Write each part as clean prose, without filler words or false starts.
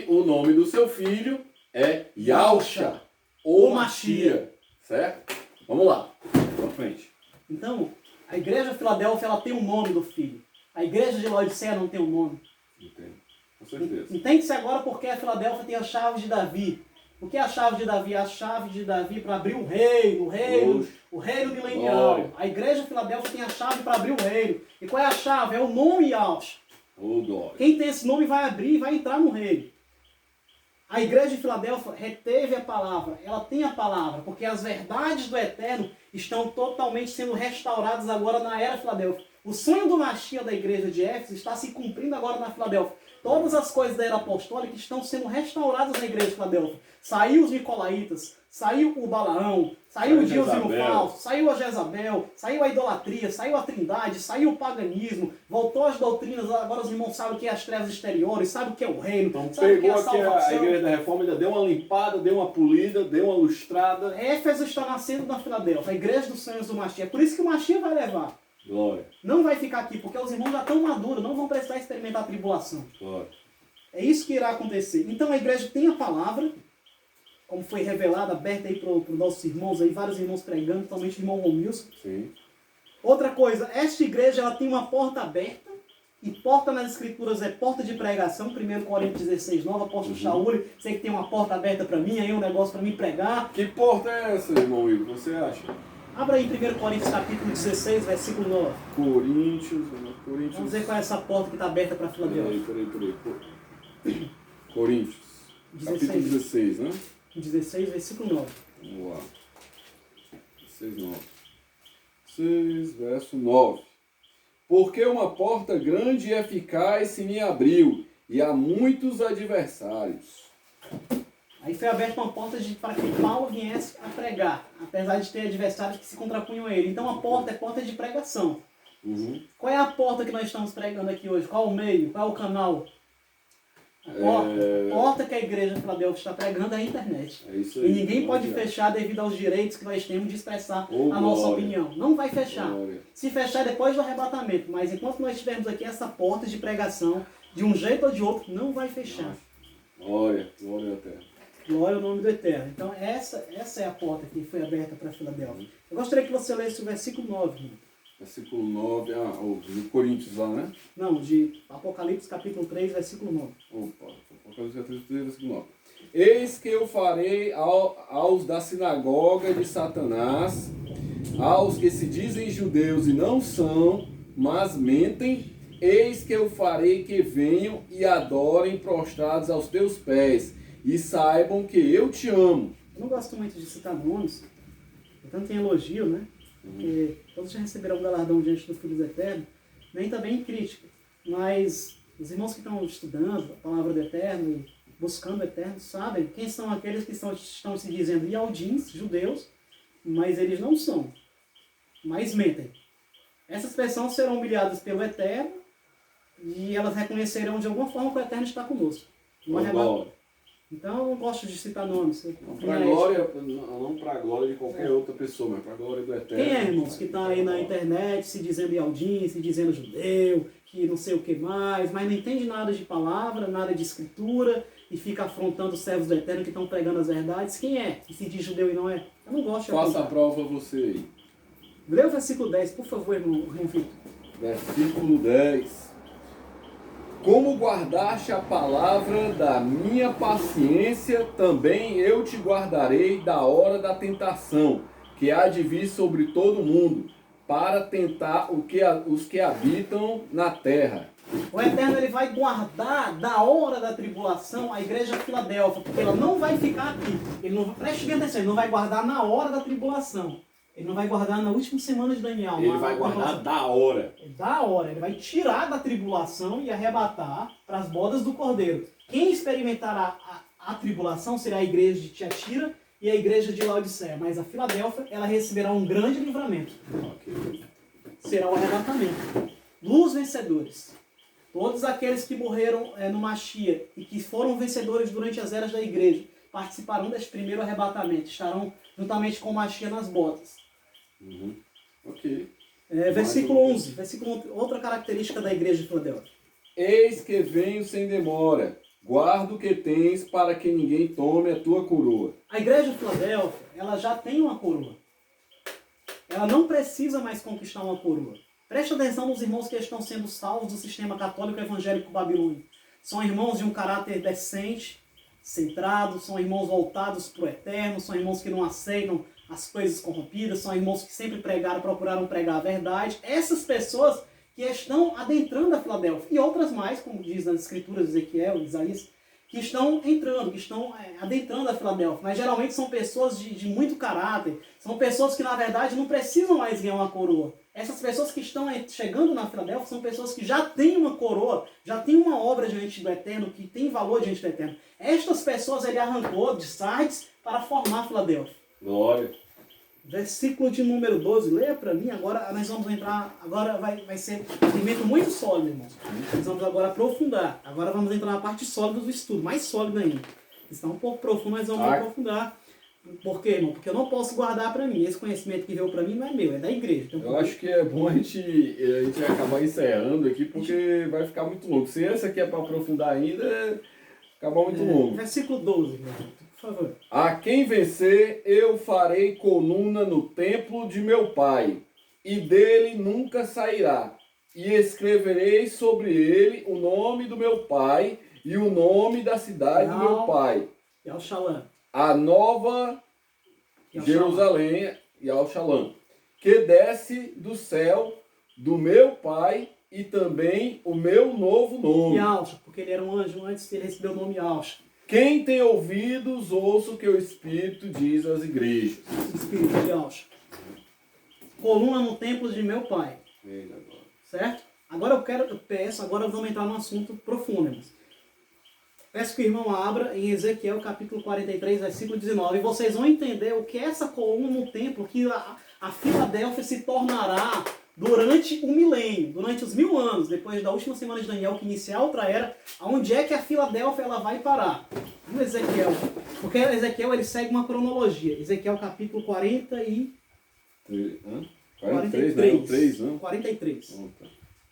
O nome do seu filho é Yahusha, ou Mashiach, certo? Vamos lá, pra frente. Então, a igreja de Filadélfia, ela tem o nome do filho. A igreja de Laodiceia não tem o nome. Entendo, com certeza. Entende-se agora porque a Filadélfia tem a chave de Davi. O que é a chave de Davi? A chave de Davi para abrir o reino milenial. Glória. A igreja de Filadélfia tem a chave para abrir o reino. E qual é a chave? É o nome Yahusha. Oh, glória. Quem tem esse nome vai abrir e vai entrar no reino. A igreja de Filadélfia reteve a palavra, ela tem a palavra, porque as verdades do Eterno estão totalmente sendo restauradas agora na era Filadélfia. O sonho do Mashiach da igreja de Éfeso está se cumprindo agora na Filadélfia. Todas as coisas da era apostólica estão sendo restauradas na igreja de Filadélfia. Saiu os Nicolaitas, saiu o Balaão, saiu o Deus e o falso, saiu a Jezabel, saiu a idolatria, saiu a trindade, saiu o paganismo, voltou as doutrinas, agora os irmãos sabem o que é as trevas exteriores, sabem o que é o reino, Então sabem o que é pegou a aqui salvação. a igreja da reforma, ainda deu uma limpada, deu uma polida, deu uma lustrada. Éfeso está nascendo na Filadélfia, a igreja dos sonhos do Mashiach. É por isso que o Mashiach vai levar. Glória, Não vai ficar aqui, porque os irmãos já estão maduros, não vão precisar experimentar a tribulação. glória. É isso que irá acontecer. Então a igreja tem a palavra, como foi revelada, aberta aí para os nossos irmãos, aí, vários irmãos pregando, principalmente o irmão Romilson. Sim. Outra coisa, esta igreja ela tem uma porta aberta, e porta nas escrituras é porta de pregação, 1 Coríntios 16, 9, apóstolo Shaul, sei que tem uma porta aberta para mim, aí um negócio para mim pregar. Que porta é essa, irmão Igor? Você acha? Abra aí 1 Coríntios capítulo 16, versículo 9. Coríntios. Vamos ver qual é essa porta que está aberta para Filadélfia. Peraí. Coríntios. 16. Capítulo 16, né? 16, versículo 9. Vamos lá. 16, 9. 6, verso 9. Porque uma porta grande e eficaz se me abriu, e há muitos adversários. Aí foi aberta uma porta para que Paulo viesse a pregar, apesar de ter adversários que se contrapunham a ele. Então a porta é porta de pregação. Qual é a porta que nós estamos pregando aqui hoje? Qual o meio? Qual é o canal? A porta que a igreja de Filadélfia está pregando é a internet. É isso aí. E ninguém pode Glória. fechar devido aos direitos que nós temos de expressar Oh, a nossa glória. opinião. Não vai fechar. Glória. Se fechar é depois do arrebatamento. Mas enquanto nós tivermos aqui essa porta de pregação, de um jeito ou de outro, não vai fechar. Glória ao Eterno. Glória ao nome do Eterno. Então essa é a porta que foi aberta para Filadélfia. Eu gostaria que você lesse o versículo 9. Irmão. Versículo 9, de Coríntios lá, né? Não, de Apocalipse capítulo 3, versículo 9. Opa, Apocalipse 3, versículo 9. Eis que eu farei aos da sinagoga de Satanás, aos que se dizem judeus e não são, mas mentem, eis que eu farei que venham e adorem prostrados aos teus pés, e saibam que eu te amo. Eu não gosto muito de citar nomes, portanto tem elogio, né? Porque todos já receberam um galardão diante do Filho do Eterno, nem também crítica. Mas os irmãos que estão estudando a palavra do Eterno e buscando o Eterno sabem quem são aqueles que estão se dizendo ialdins, judeus, mas eles não são, mas mentem. Essas pessoas serão humilhadas pelo Eterno e elas reconhecerão de alguma forma que o Eterno está conosco. Então eu não gosto de citar nomes. Não para a glória de qualquer outra pessoa, mas para a glória do Eterno. Quem é, irmãos, que está aí na internet se dizendo ialdim, se dizendo judeu, que não sei o que mais, mas não entende nada de palavra, nada de escritura, e fica afrontando os servos do Eterno que estão pregando as verdades? Quem é que se diz judeu e não é? Eu não gosto de Faça a apontar. prova você aí. Lê o versículo 10, por favor, irmão Vitor. Versículo 10. Como guardaste a palavra da minha paciência, também eu te guardarei da hora da tentação, que há de vir sobre todo mundo, para tentar os que habitam na terra. O Eterno ele vai guardar da hora da tribulação a igreja de Filadélfia, porque ela não vai ficar aqui. Preste bem atenção, ele não vai guardar na hora da tribulação. Ele não vai guardar na última semana de Daniel. Ele vai guardar da hora. Da hora. Ele vai tirar da tribulação e arrebatar para as bodas do Cordeiro. Quem experimentará a tribulação será a igreja de Tiatira e a igreja de Laodiceia. Mas a Filadélfia, ela receberá um grande livramento. Será o arrebatamento. Dos vencedores. Todos aqueles que morreram no Mashiach e que foram vencedores durante as eras da igreja participarão deste primeiro arrebatamento. Estarão juntamente com o Mashiach nas bodas. Versículo 11. Outra característica da igreja de Filadélfia. Eis que venho sem demora, guarda o que tens para que ninguém tome a tua coroa. A igreja de Filadélfia, ela já tem uma coroa. Ela não precisa mais conquistar uma coroa. Preste atenção nos irmãos que estão sendo salvos do sistema católico evangélico babilônico. São irmãos de um caráter decente, centrado, são irmãos voltados para o eterno, são irmãos que não aceitam as coisas corrompidas, são irmãos que sempre procuraram pregar a verdade. Essas pessoas que estão adentrando a Filadélfia, e outras mais, como diz nas escrituras de Ezequiel, Isaías, que estão entrando, que estão adentrando a Filadélfia. Mas geralmente são pessoas de muito caráter, são pessoas que na verdade não precisam mais ganhar uma coroa. Essas pessoas que estão chegando na Filadélfia são pessoas que já têm uma coroa, já têm uma obra diante do Eterno, que tem valor diante do Eterno. Estas pessoas ele arrancou de Sardes para formar a Filadélfia. Glória. Versículo de número 12, leia para mim. Agora nós vamos entrar, agora vai ser um entendimento muito sólido, irmãos. Nós vamos agora aprofundar. Agora vamos entrar na parte sólida do estudo, mais sólida ainda. Está um pouco profundo, mas vamos aprofundar. Por quê, irmão? Porque eu não posso guardar para mim. Esse conhecimento que veio para mim não é meu, é da igreja. Então, eu acho que é bom a gente acabar encerrando aqui, porque vai ficar muito longo. Se esse aqui é para aprofundar ainda, acabar muito longo. Versículo 12, irmão. Por favor. A quem vencer, eu farei coluna no templo de meu pai, e dele nunca sairá. E escreverei sobre ele o nome do meu pai e o nome da cidade do meu pai. E ao Shalom. A nova Jerusalém e ao Shalom, que desce do céu do meu pai e também o meu novo nome. E Alcha, porque ele era um anjo antes, ele recebeu o nome Alcha. Quem tem ouvidos, ouça o que o Espírito diz às igrejas. Espírito de Alcha. Coluna no templo de meu pai. Certo? Agora agora vamos entrar num assunto profundo, irmãos. Peço que o irmão abra em Ezequiel capítulo 43, versículo 19. E vocês vão entender o que é essa coluna no templo, que a Filadélfia se tornará durante o milênio, durante os 1000 anos, depois da última semana de Daniel, que inicia a outra era, onde é que a Filadélfia ela vai parar? No Ezequiel. Porque Ezequiel ele segue uma cronologia. Ezequiel capítulo 43. 43. 43.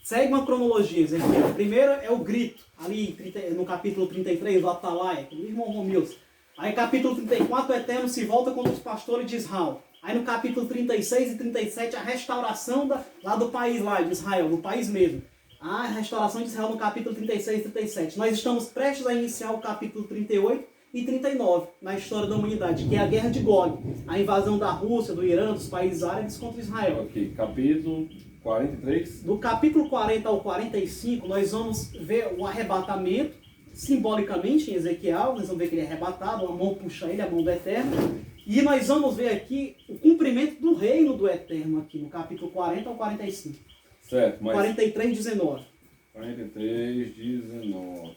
Segue uma cronologia, Ezequiel. Primeiro é o grito, ali no capítulo 33, o Atalaia, o irmão Romilson. Aí capítulo 34, o Eterno se volta contra os pastores de Israel. Aí no capítulo 36 e 37, a restauração lá do país lá de Israel, do país mesmo. A restauração de Israel no capítulo 36 e 37. Nós estamos prestes a iniciar o capítulo 38 e 39 na história da humanidade, que é a Guerra de Gog. A invasão da Rússia, do Irã, dos países árabes contra Israel. Ok, capítulo 43. Do capítulo 40 ao 45, nós vamos ver o arrebatamento, simbolicamente em Ezequiel. Nós vamos ver que ele é arrebatado, a mão puxa ele, a mão do Eterno. E nós vamos ver aqui o cumprimento do reino do Eterno, aqui no capítulo 40 ao 45. Certo, mas... 43, 19. 43, 19.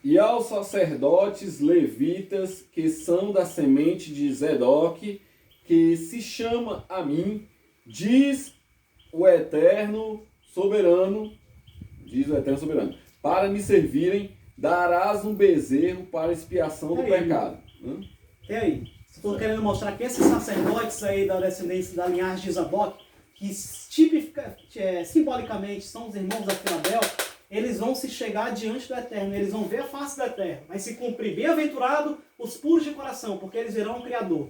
E aos sacerdotes levitas, que são da semente de Zedoque, que se chama a mim, diz o Eterno Soberano, para me servirem, darás um bezerro para expiação do pecado. E aí? Estou querendo mostrar que esses sacerdotes aí da descendência da linhagem de Zadok, que simbolicamente são os irmãos da Filadélfia, eles vão se chegar diante do Eterno, eles vão ver a face do Eterno. Vai se cumprir. Bem-aventurado os puros de coração, porque eles verão o Criador.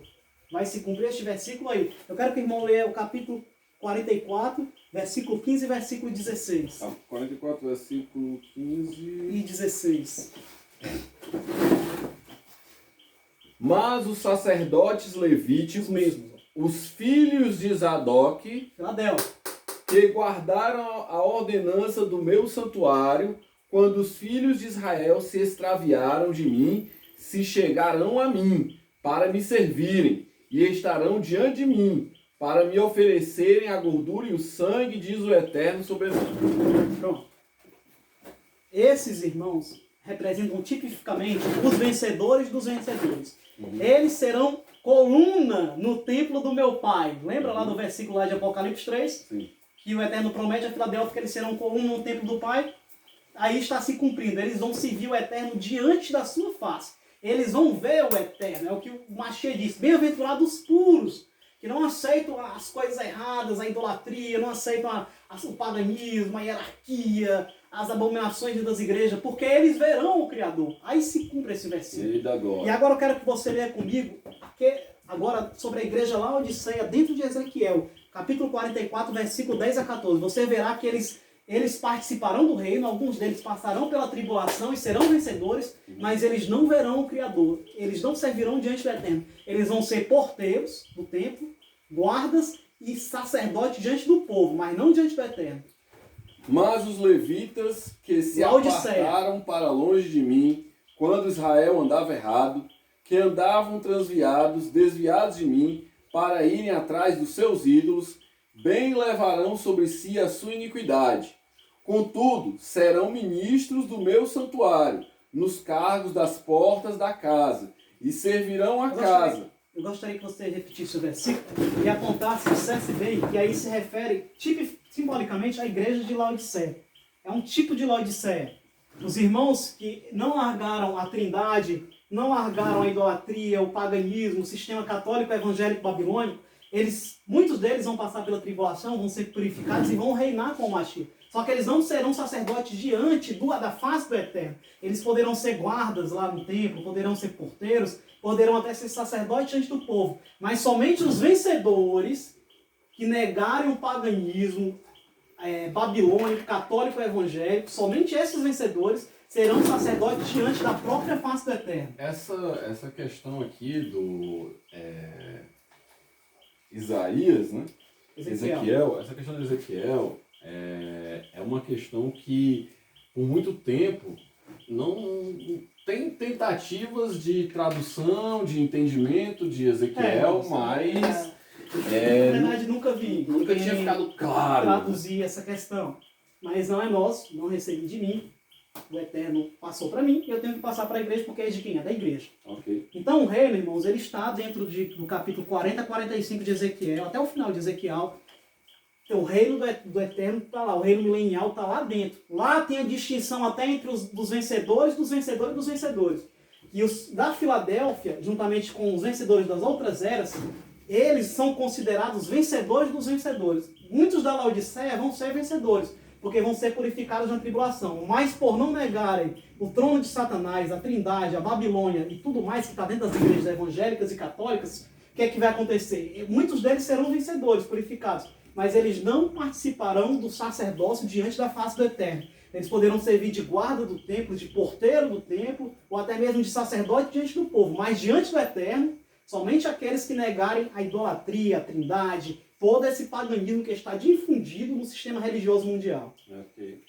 Vai se cumprir este versículo aí. Eu quero que o irmão leia o capítulo 44, versículo 15 e versículo 16. 44, versículo 15 e 16. Mas os sacerdotes levíticos, os filhos de Zadok, Filadélfia, que guardaram a ordenança do meu santuário, quando os filhos de Israel se extraviaram de mim, se chegarão a mim para me servirem, e estarão diante de mim, para me oferecerem a gordura e o sangue, diz o Eterno Soberano. Pronto. Esses irmãos representam tipificamente os vencedores dos vencedores. Eles serão coluna no templo do meu pai. Lembra lá do versículo lá de Apocalipse 3? Sim. Que o Eterno promete a Filadélfia que eles serão coluna no templo do pai. Aí está se cumprindo. Eles vão servir o Eterno diante da sua face. Eles vão ver o Eterno. É o que o Machê disse. Bem-aventurados puros, que não aceitam as coisas erradas, a idolatria, não aceitam o paganismo, a hierarquia, as abominações das igrejas, porque eles verão o Criador. Aí se cumpre esse versículo. E agora eu quero que você leia comigo, agora sobre a igreja Laodiceia, dentro de Ezequiel, capítulo 44, versículo 10 a 14. Você verá que eles participarão do reino, alguns deles passarão pela tribulação e serão vencedores, mas eles não verão o Criador. Eles não servirão diante do Eterno. Eles vão ser porteiros do templo, guardas e sacerdotes diante do povo, mas não diante do Eterno. Mas os levitas que se apartaram para longe de mim, quando Israel andava errado, que andavam transviados, desviados de mim, para irem atrás dos seus ídolos, bem levarão sobre si a sua iniquidade. Contudo, serão ministros do meu santuário, nos cargos das portas da casa, e servirão a casa. Eu gostaria que você repetisse o versículo e apontasse, dissesse bem, que aí se refere simbolicamente à igreja de Laodiceia. É um tipo de Laodiceia. Os irmãos que não largaram a trindade, não largaram a idolatria, o paganismo, o sistema católico evangélico babilônico, muitos deles vão passar pela tribulação, vão ser purificados e vão reinar com o Mashiach. Só que eles não serão sacerdotes diante da face do Eterno. Eles poderão ser guardas lá no templo, poderão ser porteiros, poderão até ser sacerdotes diante do povo. Mas somente os vencedores que negarem o paganismo babilônico, católico e evangélico, somente esses vencedores serão sacerdotes diante da própria face do Eterno. Essa questão aqui do Isaías, né? Ezequiel, essa questão de Ezequiel é uma questão que, por muito tempo, não tem tentativas de tradução, de entendimento de Ezequiel, mas... na verdade, nunca tinha ficado claro traduzir essa questão. Mas não é nosso, não recebi de mim. O Eterno passou para mim e eu tenho que passar para a igreja, porque é de quem? É da igreja. Okay. Então o reino, irmãos, ele está dentro do capítulo 40 a 45 de Ezequiel, até o final de Ezequiel. Então, o reino do Eterno está lá, o reino milenial está lá dentro. Lá tem a distinção até entre dos vencedores, dos vencedores e dos vencedores. E os da Filadélfia, juntamente com os vencedores das outras eras, eles são considerados vencedores dos vencedores. Muitos da Laodiceia vão ser vencedores, porque vão ser purificados na tribulação. Mas por não negarem o trono de Satanás, a trindade, a Babilônia e tudo mais que está dentro das igrejas evangélicas e católicas, o que é que vai acontecer? Muitos deles serão vencedores, purificados, mas eles não participarão do sacerdócio diante da face do Eterno. Eles poderão servir de guarda do templo, de porteiro do templo, ou até mesmo de sacerdote diante do povo. Mas diante do Eterno, somente aqueles que negarem a idolatria, a trindade, todo esse paganismo que está difundido no sistema religioso mundial. Okay.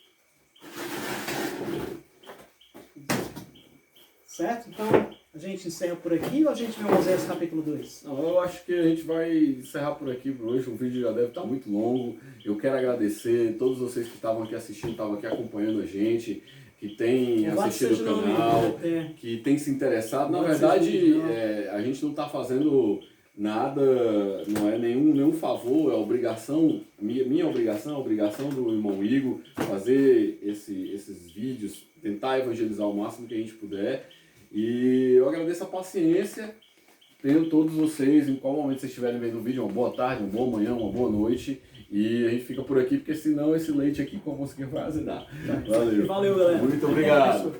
Certo? Então, a gente encerra por aqui ou a gente vê o Oséias capítulo 2? Não, eu acho que a gente vai encerrar por aqui por hoje. O vídeo já deve estar muito longo. Eu quero agradecer a todos vocês que estavam aqui assistindo, estavam aqui acompanhando a gente, que tem assistido o canal, que tem se interessado. Na verdade, a gente não está fazendo nada, não é nenhum favor, é obrigação, minha obrigação, a obrigação do irmão Igor, fazer esses vídeos, tentar evangelizar o máximo que a gente puder. E eu agradeço a paciência, tenho todos vocês, em qual momento vocês estiverem vendo o vídeo, uma boa tarde, uma boa manhã, uma boa noite. E a gente fica por aqui, porque senão esse leite aqui, como conseguir, vai azedar. Valeu. Valeu, galera. Muito obrigado.